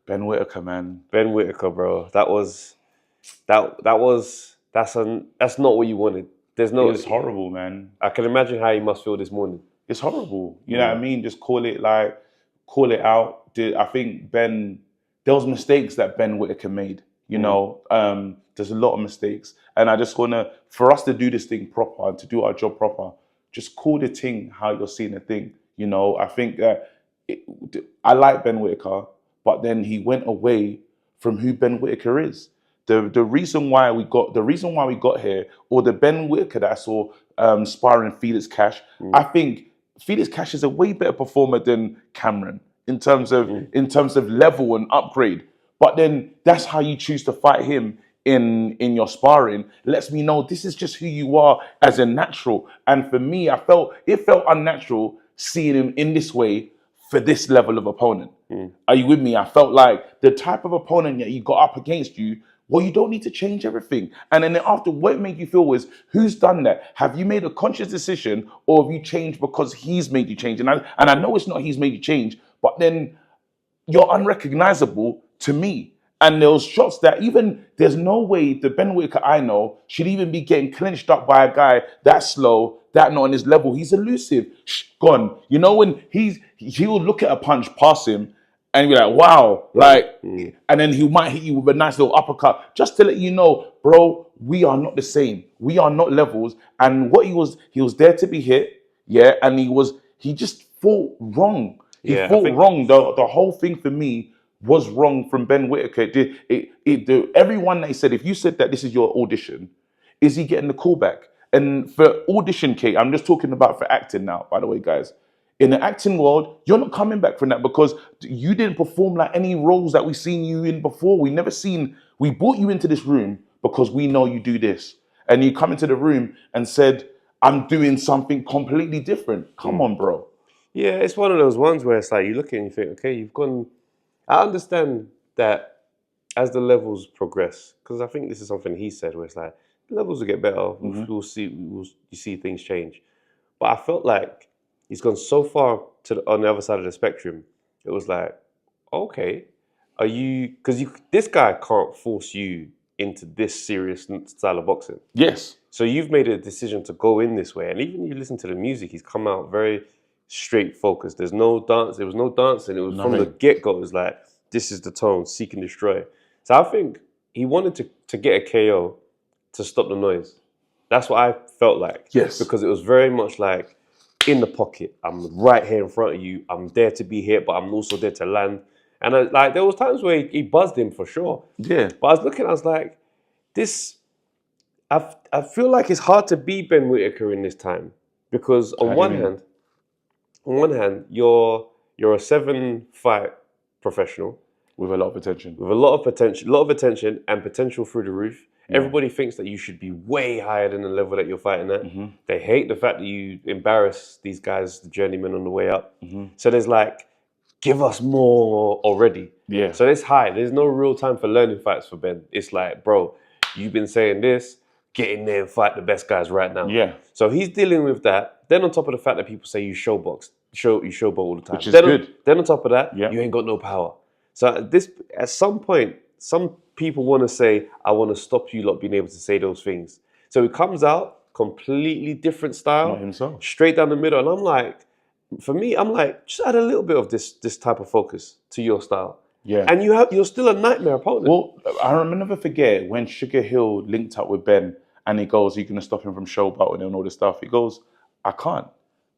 Ben Whittaker, man. Ben Whittaker, bro. That's not what you wanted. There's no. It's horrible, man. I can imagine how you must feel this morning. It's horrible. You know what I mean? Just call it out. I think there was mistakes that Ben Whittaker made. You know, there's a lot of mistakes. And I just for us to do this thing proper and to do our job proper, just call the thing how you're seeing the thing. You know, I think that I like Ben Whittaker, but then he went away from who Ben Whittaker is. The reason why we got here, or the Ben Whittaker that I saw sparring Felix Cash, I think Felix Cash is a way better performer than Cameron in terms of level and upgrade. But then that's how you choose to fight him in your sparring. Lets me know this is just who you are as a natural. And for me, it felt unnatural seeing him in this way for this level of opponent. Are you with me? I felt like the type of opponent that you got up against you, well, you don't need to change everything. And then after, what it made you feel was, who's done that? Have you made a conscious decision, or have you changed because he's made you change? And I know it's not he's made you change, but then you're unrecognizable to me. And those shots that there's no way the Ben Whittaker I know should even be getting clinched up by a guy that slow, that not on his level. He's elusive. Gone. You know, when he'll look at a punch, pass him, and you're like, wow, and then he might hit you with a nice little uppercut, just to let you know, bro, we are not the same. We are not levels. And what he was there to be hit, and he just fought wrong. He fought wrong. The whole thing for me was wrong from Ben Whittaker. Everyone that said, if you said that this is your audition, is he getting the callback? And for audition, Kate, I'm just talking about for acting now, by the way, guys. In the acting world, you're not coming back from that because you didn't perform like any roles that we've seen you in before. We brought you into this room because we know you do this. And you come into the room and said, I'm doing something completely different. Come on, bro. Yeah, it's one of those ones where it's like you look at it and you think, okay, you've gone. I understand that as the levels progress, because I think this is something he said where it's like, the levels will get better. We'll see. You see things change. But I felt like he's gone so far on the other side of the spectrum. It was like, okay, because this guy can't force you into this serious style of boxing. Yes. So you've made a decision to go in this way. And even you listen to the music, he's come out very straight focused. There's no dance. There was no dancing. It was from the get-go. It was like, this is the tone, seek and destroy. So I think he wanted to get a KO to stop the noise. That's what I felt like. Yes. Because it was very much like, in the pocket. I'm right here in front of you. I'm there to be hit, but I'm also there to land. And there was times where he buzzed him for sure. Yeah. But I was looking, I was like, I feel like it's hard to be Ben Whittaker in this time. Because on one hand, you're a 7-fight professional. With a lot of attention. With a lot of attention and potential through the roof. Everybody thinks that you should be way higher than the level that you're fighting at. They hate the fact that you embarrass these guys, the journeymen, on the way up. So there's like, give us more already. Yeah. So it's high. There's no real time for learning fights for Ben. It's like, bro, you've been saying this, get in there and fight the best guys right now. Yeah. So he's dealing with that. Then on top of the fact that people say you showbox, you showboat all the time. Which is good. Then on top of that, you ain't got no power. So at some point, some people want to say, I want to stop you lot being able to say those things. So it comes out, completely different style, Not himself. Straight down the middle. And I'm like, for me, just add a little bit of this type of focus to your style. Yeah. And you're still a nightmare opponent. Well, I'll never forget when Sugar Hill linked up with Ben and he goes, you're going to stop him from showboating and all this stuff. He goes, I can't.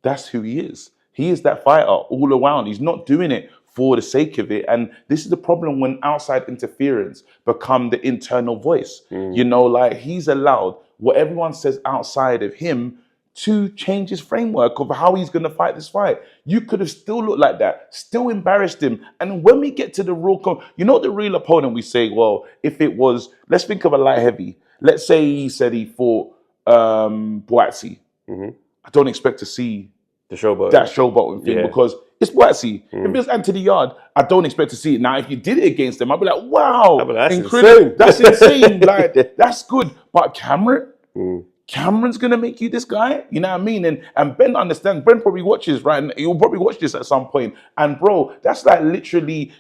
That's who he is. He is that fighter all around. He's not doing it for the sake of it. And this is the problem when outside interference become the internal voice. You know, like he's allowed what everyone says outside of him to change his framework of how he's going to fight this fight. You could have still looked like that, still embarrassed him. And when we get to the real, the real opponent, we say, well, if it was, let's think of a light heavy. Let's say he said he fought Boatsy. I don't expect to see that showboating thing because it's Boatsy. If it's Anthony Yard, I don't expect to see it. Now, if you did it against him, I'd be like, wow, that's incredible. insane. That's insane. Like, that's good. But Cameron, Cameron's gonna make you this guy, you know what I mean? And Ben understands. Ben probably watches, right? And he'll probably watch this at some point. And bro, that's like literally,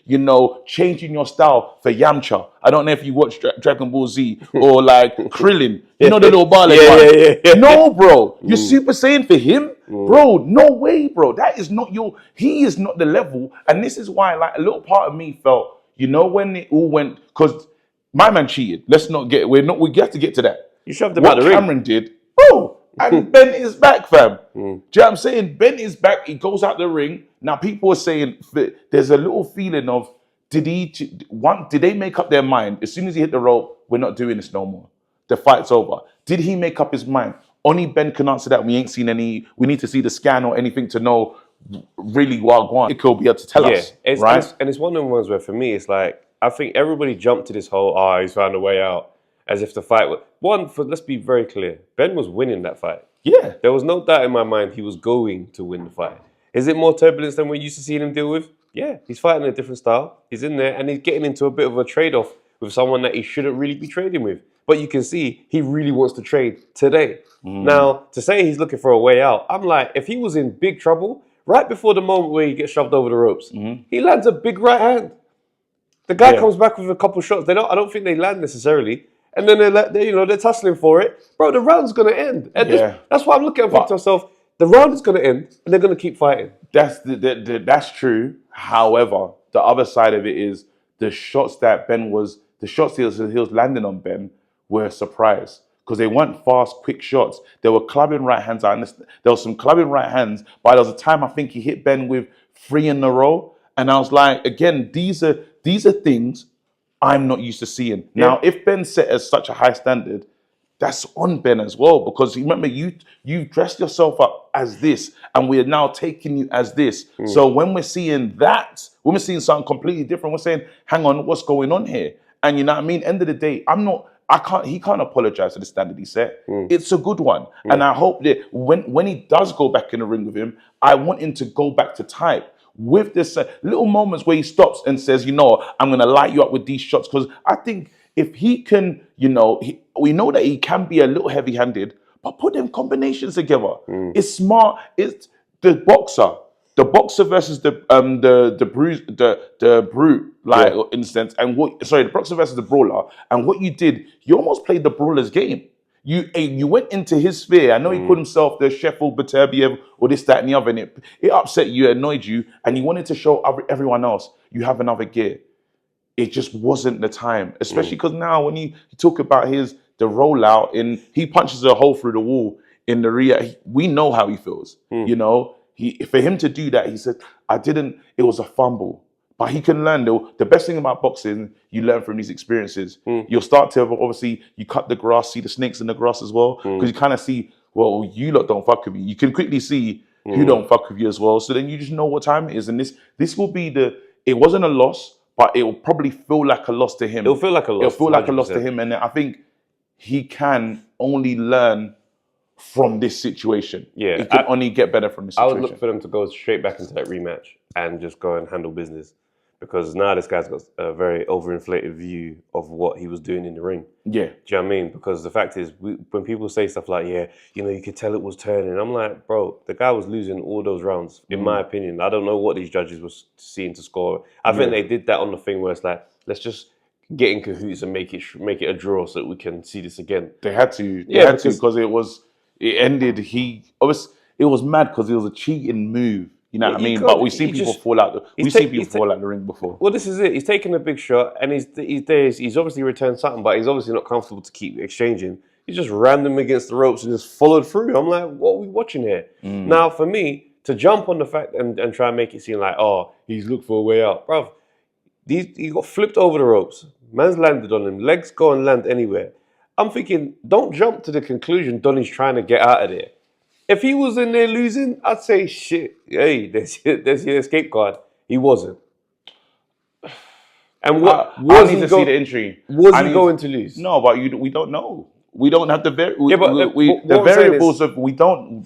changing your style for Yamcha. I don't know if you watch Dragon Ball Z or like Krillin. You know the little Barlet one. Yeah. No, bro, you're Super Saiyan for him, bro. No way, bro. That is not your. He is not the level. And this is why, like, a little part of me felt, when it all went, because my man cheated. Let's not get. We have to get to that. You shoved him out the ring. What Cameron did, bro, and Ben is back, fam. Do you know what I'm saying? Ben is back. He goes out the ring. Now people are saying there's a little feeling of did they make up their mind as soon as he hit the rope? We're not doing this no more. The fight's over. Did he make up his mind? Only Ben can answer that. We ain't seen any. We need to see the scan or anything to know really what going. It could be able to tell us, right? And it's one of the ones where for me it's like I think everybody jumped to this whole he's found a way out. As if the fight was let's be very clear. Ben was winning that fight. Yeah. There was no doubt in my mind he was going to win the fight. Is it more turbulence than we're used to seeing him deal with? Yeah. He's fighting a different style. He's in there and he's getting into a bit of a trade-off with someone that he shouldn't really be trading with. But you can see he really wants to trade today. Now, to say he's looking for a way out, I'm like, if he was in big trouble, right before the moment where he gets shoved over the ropes, he lands a big right hand. The guy comes back with a couple shots. I don't think they land necessarily. And then they're tussling for it. Bro, the round's going to end. And that's why I'm looking at to myself, the round is going to end and they're going to keep fighting. That's true. However, the other side of it is the shots he was landing on Ben were a surprise. Because they weren't fast, quick shots. They were clubbing right hands. I understand. There was some clubbing right hands, but there was a time I think he hit Ben with 3 in a row. And I was like, again, these are things I'm not used to seeing. Now, if Ben set as such a high standard, that's on Ben as well. Because remember, you dressed yourself up as this, and we're now taking you as this. So when we're seeing that, when we're seeing something completely different, we're saying, hang on, what's going on here? And you know what I mean? End of the day, he can't apologize for the standard he set. It's a good one. And I hope that when he does go back in the ring with him, I want him to go back to type. With this little moments where he stops and says, I'm going to light you up with these shots. Because I think if he can, we know that he can be a little heavy-handed, but put them combinations together. It's smart. It's the boxer versus the brute, like in a sense. And the boxer versus the brawler. And what you did, you almost played the brawler's game. You went into his sphere. I know he called himself the Sheffield Baterbiev or this, that, and the other, and it upset you, annoyed you, and you wanted to show everyone else you have another gear. It just wasn't the time, especially because now when you talk about the rollout, he punches a hole through the wall in the rear. We know how he feels. For him to do that, he said, it was a fumble. But he can learn. The best thing about boxing, you learn from these experiences. You'll start to, obviously, you cut the grass, see the snakes in the grass as well. Because you kind of see, well, you lot don't fuck with me. You can quickly see who don't fuck with you as well. So then you just know what time it is. And this will be it wasn't a loss, but it will probably feel like a loss to him. It'll feel like a loss. It'll feel like a loss to him. And I think he can only learn from this situation. Yeah. He can only get better from this situation. I would look for them to go straight back into that rematch and just go and handle business. Because now this guy's got a very overinflated view of what he was doing in the ring. Yeah. Do you know what I mean? Because the fact is, when people say stuff like, you could tell it was turning. I'm like, bro, the guy was losing all those rounds, in my opinion. I don't know what these judges were seeing to score. I think they did that on the thing where it's like, let's just get in cahoots and make it a draw so that we can see this again. They had to. Because it ended. It was mad because it was a cheating move. You know what I mean? But we've seen people fall out the ring before. Well, this is it. He's taken a big shot, and he's obviously returned something, but he's obviously not comfortable to keep exchanging. He just rammed him against the ropes and just followed through. I'm like, what are we watching here? Now, for me, to jump on the fact and try and make it seem like, he's looked for a way out. Bruv, he got flipped over the ropes. Man's landed on him. Legs go and land anywhere. I'm thinking, don't jump to the conclusion Donnie's trying to get out of there. If he was in there losing, I'd say, shit, hey, there's your escape card. He wasn't. And I need to see the injury. Was he going to lose? No, but we don't know. We don't have the variables of we don't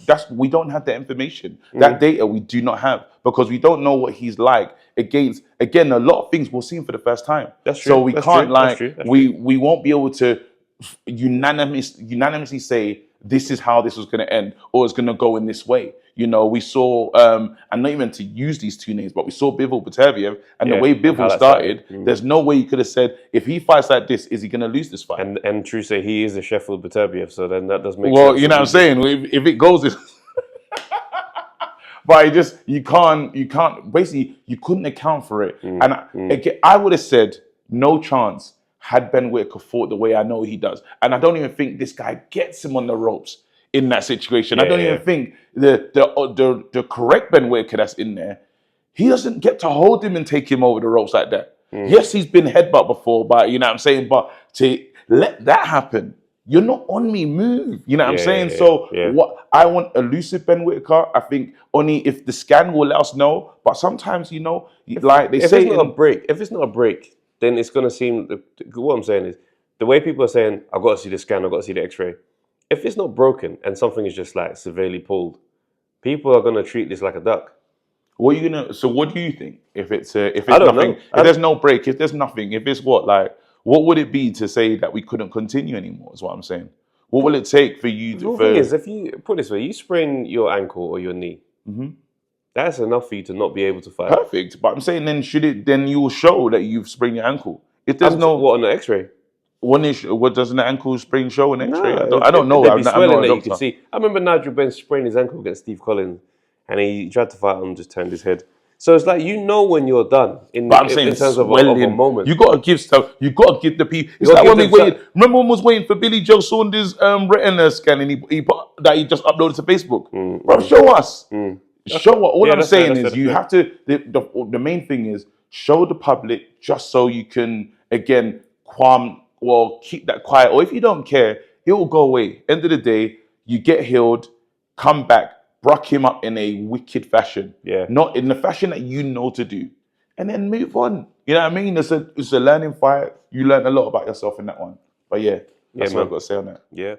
have the information. That data we do not have because we don't know what he's like against. Again, a lot of things we'll see him for the first time. That's true. So we can't we won't be able to unanimously say this is how this was going to end, or it's going to go in this way. You know, we saw, and not even to use these two names, but we saw Bivol Batav, and the way and how Bivol that started, started. there's no way you could have said, if he fights like this, is he going to lose this fight? And true say he is a Sheffield Batav, so then that does make sense. Well, you know what I'm saying? If it goes this. But you can't, basically, you couldn't account for it. And again, I would have said, no chance had Ben Whittaker fought the way I know he does. And I don't even think this guy gets him on the ropes in that situation. I don't even think the correct Ben Whittaker that's in there, he doesn't get to hold him and take him over the ropes like that. Yes, he's been headbutt before, but you know what I'm saying? But to let that happen, you're not on me, move. You know what I'm saying? So what I want elusive Ben Whittaker, I think only if the scan will let us know. But sometimes, you know, like they say, if it's not a break, then it's gonna seem. What I'm saying is the way people are saying, "I've got to see the scan, I've got to see the X-ray." If it's not broken and something is just like severely pulled, people are gonna treat this like a duck. What are you gonna? So what do you think? If it's nothing, if there's no break, if there's nothing, if it's what would it be to say that we couldn't continue anymore? Is what I'm saying. What will it take for you to? The thing is, if you put it this way, you sprain your ankle or your knee, that's enough for you to not be able to fight. Perfect, but I'm saying then you will show that you've sprained your ankle. If there's what on the X-ray? What doesn't the ankle sprain show on X-ray? No, I don't know. There'd be swelling that you can see. I remember Nigel Benn sprained his ankle against Steve Collins, and he tried to fight him, just turned his head. So it's like when you're done in terms of a moment. You got to give stuff. You got to give the people. It's like when we waited. Remember when we was waiting for Billy Joe Saunders' retina scan, and he just uploaded to Facebook. Bro, show us. Show what. All I'm saying is you have to. The main thing is show the public just so you can again keep that quiet. Or if you don't care, it will go away. End of the day, you get healed, come back. Bruck him up in a wicked fashion, not in the fashion that you know to do, and then move on. You know what I mean? It's a learning fight. You learn a lot about yourself in that one. But that's what I've got to say on that. Yeah.